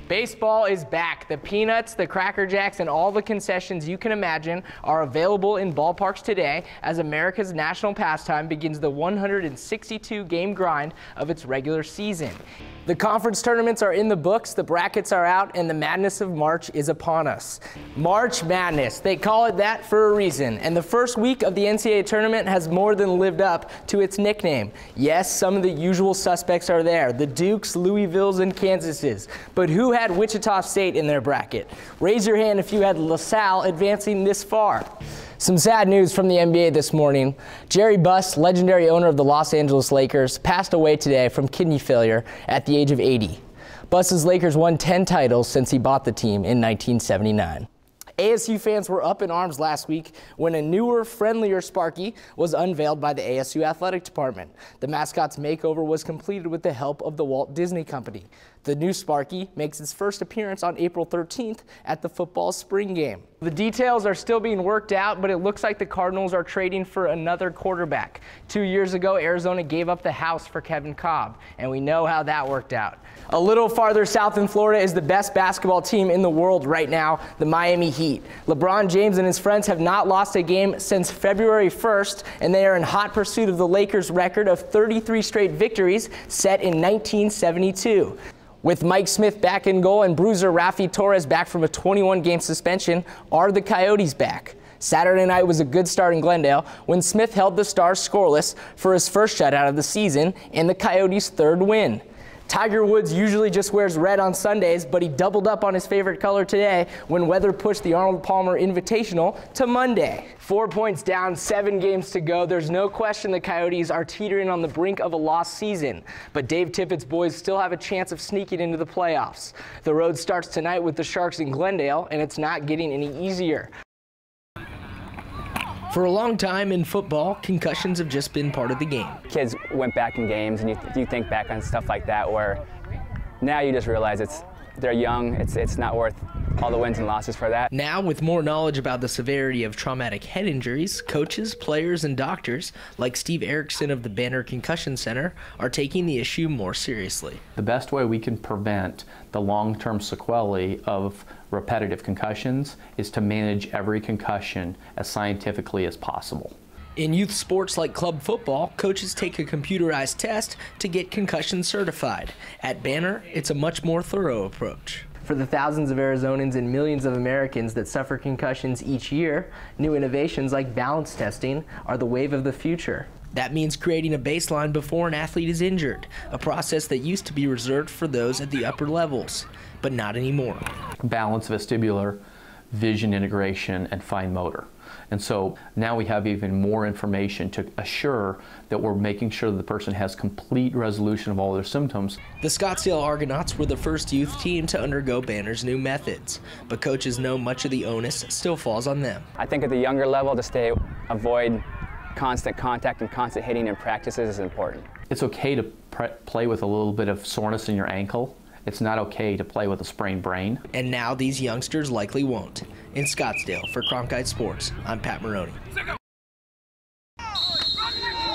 Baseball is back. The Peanuts, the Cracker Jacks, and all the concessions you can imagine are available in ballparks today as America's national pastime begins the 162-game grind of its regular season. The conference tournaments are in the books, the brackets are out, and the madness of March is upon us. March Madness, they call it that for a reason, and the first week of the NCAA tournament has more than lived up to its nickname. Yes, some of the usual suspects are there, the Dukes, Louisvilles, and Kansases, but who had Wichita State in their bracket? Raise your hand if you had LaSalle advancing this far. Some sad news from the NBA this morning. Jerry Buss, legendary owner of the Los Angeles Lakers, passed away today from kidney failure at the age of 80. Buss's Lakers won 10 titles since he bought the team in 1979. ASU fans were up in arms last week when a newer, friendlier Sparky was unveiled by the ASU Athletic Department. The mascot's makeover was completed with the help of the Walt Disney Company. The new Sparky makes its first appearance on April 13th at the football spring game. The details are still being worked out, but it looks like the Cardinals are trading for another quarterback. 2 years ago, Arizona gave up the house for Kevin Cobb, and we know how that worked out. A little farther south in Florida is the best basketball team in the world right now, the Miami Heat. LeBron James and his friends have not lost a game since February 1st, and they are in hot pursuit of the Lakers' record of 33 straight victories set in 1972. With Mike Smith back in goal and bruiser Rafi Torres back from a 21-game suspension, are the Coyotes back? Saturday night was a good start in Glendale when Smith held the Stars scoreless for his first shutout of the season and the Coyotes' third win. Tiger Woods usually just wears red on Sundays, but he doubled up on his favorite color today when weather pushed the Arnold Palmer Invitational to Monday. 4 points down, 7 games to go. There's no question the Coyotes are teetering on the brink of a lost season, but Dave Tippett's boys still have a chance of sneaking into the playoffs. The road starts tonight with the Sharks in Glendale, and it's not getting any easier. For a long time in football, concussions have just been part of the game. Kids went back in games, and you think back on stuff like that, where now you just realize they're young, it's not worth all the wins and losses for that. Now, with more knowledge about the severity of traumatic head injuries, coaches, players, and doctors, like Steve Erickson of the Banner Concussion Center, are taking the issue more seriously. The best way we can prevent the long-term sequelae of repetitive concussions is to manage every concussion as scientifically as possible. In youth sports like club football, coaches take a computerized test to get concussion certified. At Banner, it's a much more thorough approach. For the thousands of Arizonans and millions of Americans that suffer concussions each year, new innovations like balance testing are the wave of the future. That means creating a baseline before an athlete is injured, a process that used to be reserved for those at the upper levels, but not anymore. Balance, vestibular, vision integration, and fine motor. And so now we have even more information to assure that we're making sure that the person has complete resolution of all their symptoms. The Scottsdale Argonauts were the first youth team to undergo Banner's new methods, but coaches know much of the onus still falls on them. I think at the younger level, to avoid constant contact and constant hitting in practices is important. It's okay to play with a little bit of soreness in your ankle. It's not okay to play with a sprained brain. And now these youngsters likely won't. In Scottsdale, for Cronkite Sports, I'm Pat Moroney.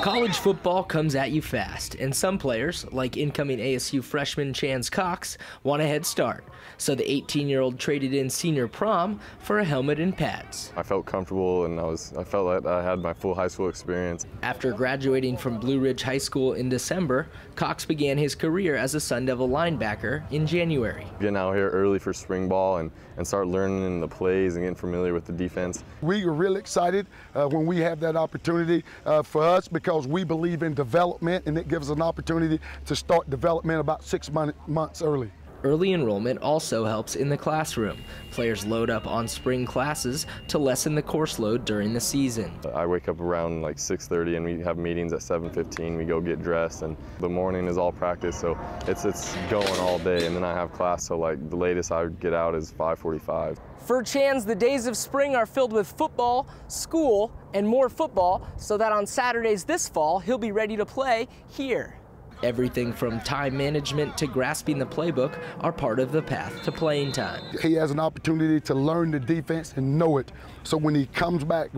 College football comes at you fast, and some players, like incoming ASU freshman Chance Cox, want a head start. So the 18-year-old traded in senior prom for a helmet and pads. I felt comfortable, and I felt like I had my full high school experience. After graduating from Blue Ridge High School in December, Cox began his career as a Sun Devil linebacker in January. Getting out here early for spring ball and start learning the plays and getting familiar with the defense. We are really excited when we have that opportunity for us, because we believe in development, and it gives us an opportunity to start development about 6 months early. Early enrollment also helps in the classroom. Players load up on spring classes to lessen the course load during the season. I wake up around like 6:30 and we have meetings at 7:15. We go get dressed, and the morning is all practice, so it's going all day, and then I have class, so like the latest I get out is 5:45. For Chans, the days of spring are filled with football, school, and more football, so that on Saturdays this fall, he'll be ready to play here. Everything from time management to grasping the playbook are part of the path to playing time. He has an opportunity to learn the defense and know it. So when he come back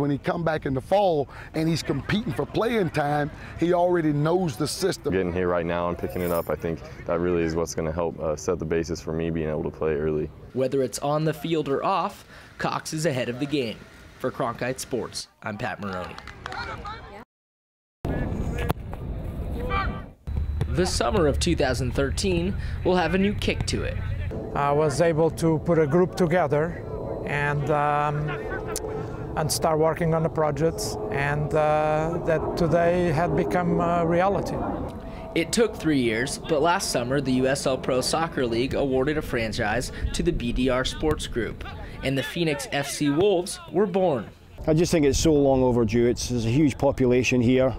in the fall and he's competing for playing time, he already knows the system. Getting here right now and picking it up, I think that really is what's going to help set the basis for me being able to play early. Whether it's on the field or off, Cox is ahead of the game. For Cronkite Sports, I'm Pat Moroney. The summer of 2013 will have a new kick to it. I was able to put a group together and start working on the projects, and that today had become a reality. It took 3 years, but last summer the USL Pro Soccer League awarded a franchise to the BDR Sports Group, and the Phoenix FC Wolves were born. I just think it's so long overdue. There's a huge population here.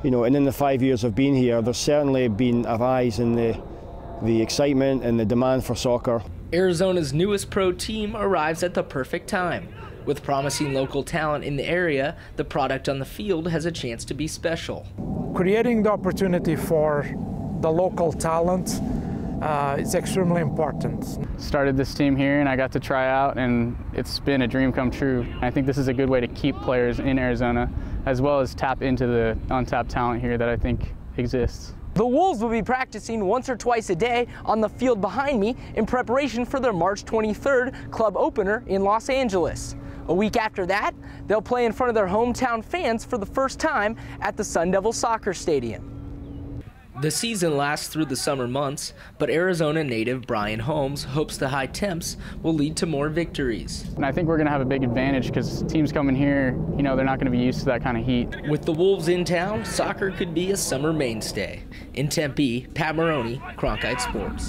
You know, and in the 5 years I've been here, there's certainly been a rise in the excitement and the demand for soccer. Arizona's newest pro team arrives at the perfect time. With promising local talent in the area, the product on the field has a chance to be special. Creating the opportunity for the local talent is extremely important. Started this team here and I got to try out, and it's been a dream come true. I think this is a good way to keep players in Arizona, as well as tap into the untapped talent here that I think exists. The Wolves will be practicing once or twice a day on the field behind me in preparation for their March 23rd club opener in Los Angeles. A week after that, they'll play in front of their hometown fans for the first time at the Sun Devil Soccer Stadium. The season lasts through the summer months, but Arizona native Brian Holmes hopes the high temps will lead to more victories. And I think we're going to have a big advantage because teams coming here, you know, they're not going to be used to that kind of heat. With the Wolves in town, soccer could be a summer mainstay. In Tempe, Pat Moroney, Cronkite Sports.